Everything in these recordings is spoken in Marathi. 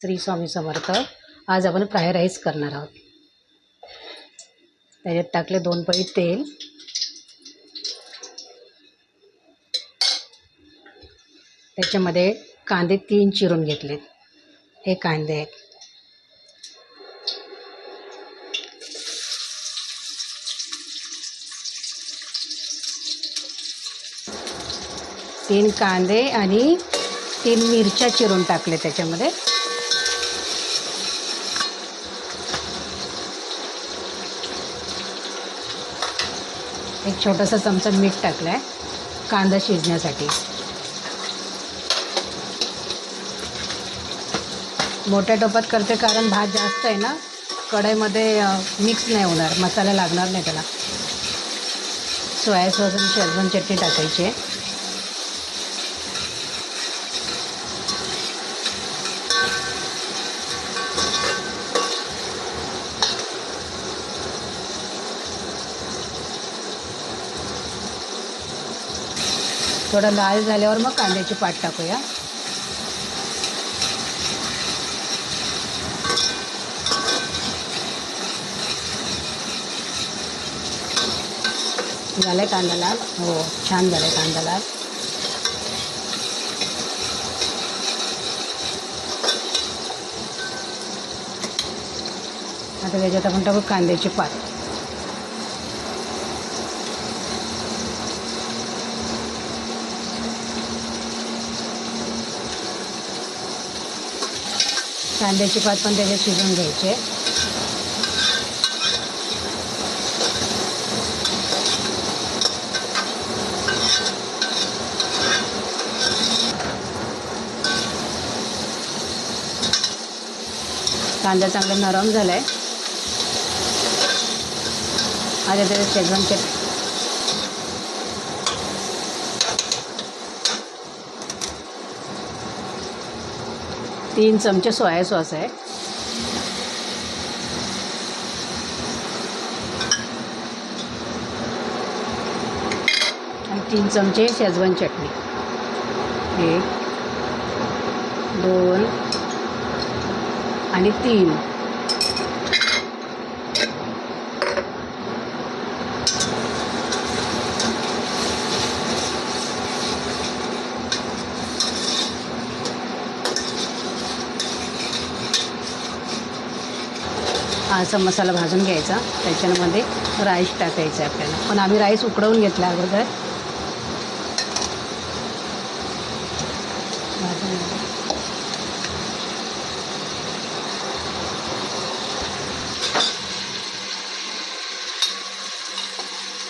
श्री स्वामी समर्थ। आज आपण फ्राय राईस करणार आहोत। त्याच्यात टाकले 2 पळी तेल, त्याच्यामध्ये कांदे 3 चिरून घेतलेत। हे कांदे आहेत। तीन कांदे आणि 3 मिरच्या चिरून टाकले त्याच्यामध्ये। एक छोटासा चमचा मीठ टाकलाय कांदा शिजण्यासाठी। मोठ्या टोपात करते कारण भात जास्त आहे ना, कढईमध्ये मिक्स नाही होणार, मसाला लागणार नाही त्याला। सोया सॉस आणि शेजवान चटणी टाकायची आहे। थोडा लाल झाल्यावर मग कांद्याची पात टाकूया। झालाय कांदा लाल? हो, छान झालाय कांदा लाल। आता त्याच्यात आपण टाकू कांद्याची पात। कांद्याची पात पण त्याच्यात शिजवून घ्यायची। कांदा चांगला नरम झालाय। आता त्याच्यात शेजवान चटणी, 3 चमचे सोया सॉस आहे। आणि 3 चमचे शेजवान चटणी। 1 2 आणि 3। असा मसाला भाजून घ्यायचा। त्याच्यामध्ये राईस टाकायचा आपल्याला, पण आम्ही राईस उकडवून घेतला अगोदर।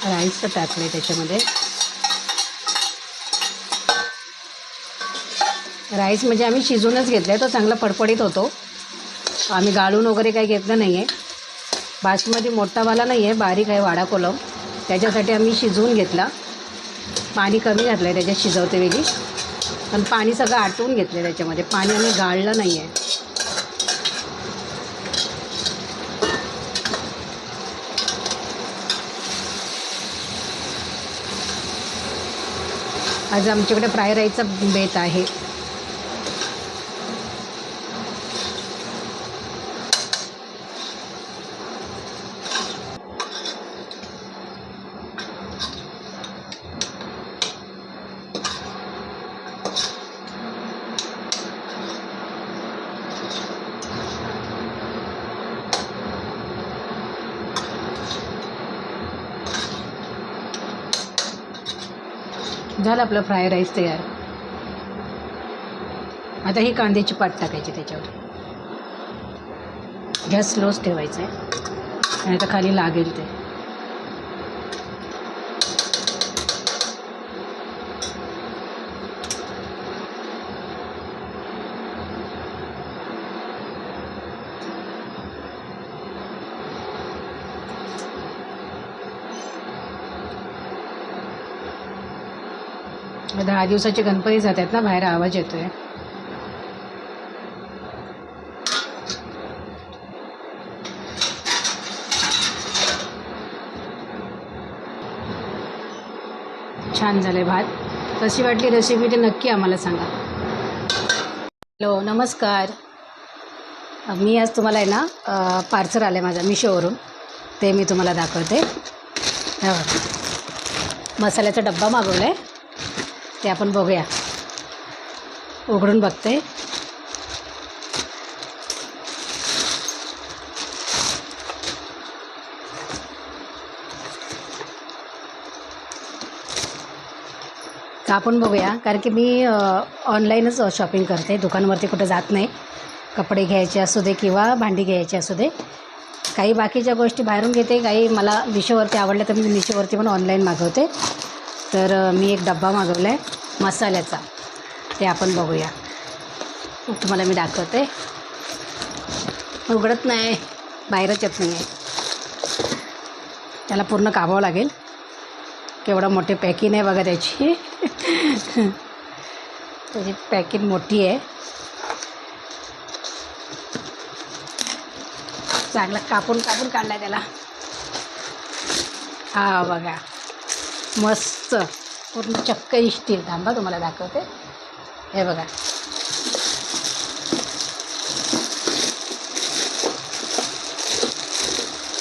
राईस टाकले त्याच्यामध्ये। राईस म्हणजे आम्ही शिजवूनच घेतलाय, तो चांगला फडफडीत होतो। आम्ही गाळून वगैरे काही घेतलं नाही आहे। बासमती मोठावाला नाही आहे, बारीक आहे वाडा कोलम, त्याच्यासाठी आम्ही शिजवून घेतला। पाणी कमी घातलं आहे त्याच्यात शिजवते वेळी, पण पाणी सगळं आटवून घेतलं त्याच्यामध्ये। पाणी आम्ही गाळलं नाही आहे। आज आमच्याकडे फ्राय राईसचा बेत आहे। झालं आपलं फ्राय राईस तयार। आता ही कांद्याची पात टाकायची त्याच्यावर। गॅस स्लोच ठेवायचा आहे, आणि आता खाली लागेल ते। आता 10 दिवसाचे गणपती जातात ना, बाहेर आवाज येतोय। छान झाले भात। कशी वाटली रेसिपी ते नक्की आम्हाला सांगा। हॅलो, नमस्कार। मी आज तुम्हाला आहे ना पार्सल आलं आहे माझा मिशोवरून, ते मी तुम्हाला दाखवते. हे बघा, मसाल्याचा डब्बा मागवला आहे, ते आपण बघूया. उघडून बघते. तर आपण बघूया, कारण की मी ऑनलाईनच शॉपिंग करते, दुकानावरती कुठं जात नाही. कपडे घ्यायचे असू दे किंवा भांडी घ्यायची असू दे, काही बाकीच्या गोष्टी बाहेरून घेते, काही मला मिशोवरती आवडल्या तर मी मिशोवरती पण ऑनलाईन मागवते. तर मी एक डब्बा मागवला आहे मसाल्याचा, ते आपण बघूया. तुम्हाला मी दाखवते. उघडत नाही, बाहेरच येत नाही आहे, त्याला पूर्ण काबावं लागेल. केवढं मोठी पॅकिंग आहे बघा त्याची. त्याची पॅकिंग मोठी आहे. चांगला कापून काढला आहे त्याला. हा बघा, मस्त पूर्ण चक्क स्टील. थांबा तुम्हाला दाखवते. हे बघा,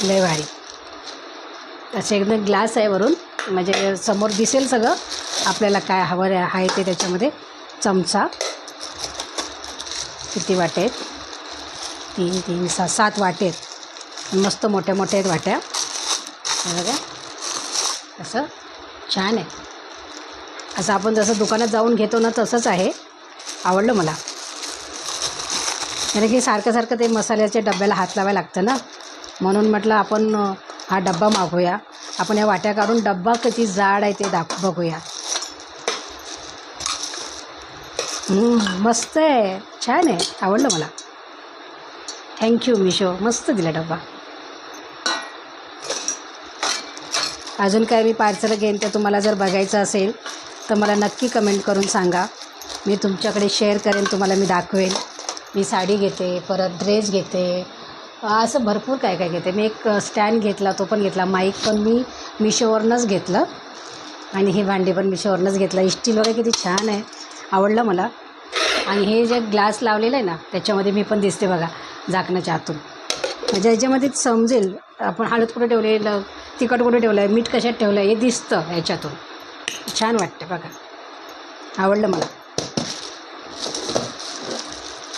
लय भारी. असे एकदम ग्लास आहे वरून, म्हणजे समोर दिसेल सगळं आपल्याला काय हवं आहे ते. त्याच्यामध्ये चमचा, किती वाटे आहेत, 3 3 6 7 वाटे आहेत. मस्त मोठ्या मोठ्या आहेत वाट्या. हे बघा, असं छान आहे. असं आपण जसं दुकानात जाऊन घेतो ना तसंच आहे. आवडलं मला, कारण की सारखं सारखं ते मसाल्याच्या डब्याला हात लावायला लागतं ना, म्हणून म्हटलं आपण हा डब्बा मागवूया. आपण या वाट्या काढून डब्बा किती जाड आहे ते बघूया. मस्त आहे, छान आहे, आवडलं मला. थँक्यू मिशो, मस्त दिला डब्बा. अजून काय मी पार्सल घेईन ते तुम्हाला जर बघायचं असेल तर मला नक्की कमेंट करून सांगा. मी तुमच्याकडे शेअर करेन, तुम्हाला मी दाखवेन. मी साडी घेते, परत ड्रेस घेते, असं भरपूर काय काय घेते. मी एक स्टँड घेतला, तो पण घेतला. माईक पण मी मिशोवरूनच घेतलं, आणि हे भांडी पण मिशोवरूनच घेतलं. स्टील वगैरे किती छान आहे, आवडलं मला. आणि हे जे ग्लास लावलेलं आहे ना, त्याच्यामध्ये मी पण दिसते बघा झाकणाच्या आतून. म्हणजे याच्यामध्ये समजेल आपण हळद कुठे ठेवलेलं, तिखट कुठे ठेवलं आहे, मीठ कशात ठेवलं आहे, हे दिसतं याच्यातून. छान वाटतं बघा, आवडलं मला.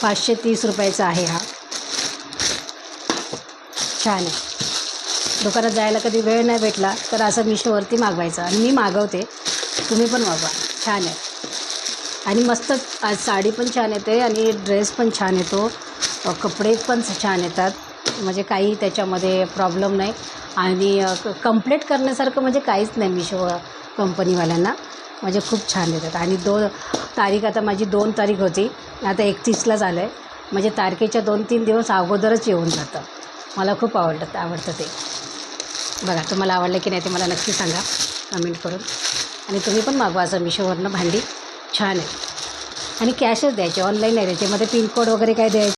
530 रुपयाचा आहे हा. छान आहे. दुकानात जायला कधी वेळ नाही भेटला तर असं मिशोवरती मागवायचं, आणि मी मागवते, तुम्ही पण मागवा. छान आहे. आणि मस्त आज साडी पण छान येते, आणि ड्रेस पण छान येतो, कपडे पण छान येतात. म्हणजे काही त्याच्यामध्ये प्रॉब्लेम नाही. आणि कंप्लेंट करण्यासारखं म्हणजे काहीच नाही मिशो कंपनीवाल्यांना. म्हणजे खूप छान देतात. आणि तारीख आता माझी 2 तारीख होती, आता 31ला झालं आहे. म्हणजे तारखेच्या 2-3 दिवस अगोदरच येऊन जातं. मला खूप आवडतं ते. बघा, तुम्हाला आवडलं की नाही ते मला नक्की सांगा कमेंट करून. आणि तुम्ही पण मागवा असं मिशोवरनं भांडी, छान आहे. आणि कॅशच द्यायची, ऑनलाईन नाही. त्याच्यामध्ये पिनकोड वगैरे काय द्यायचं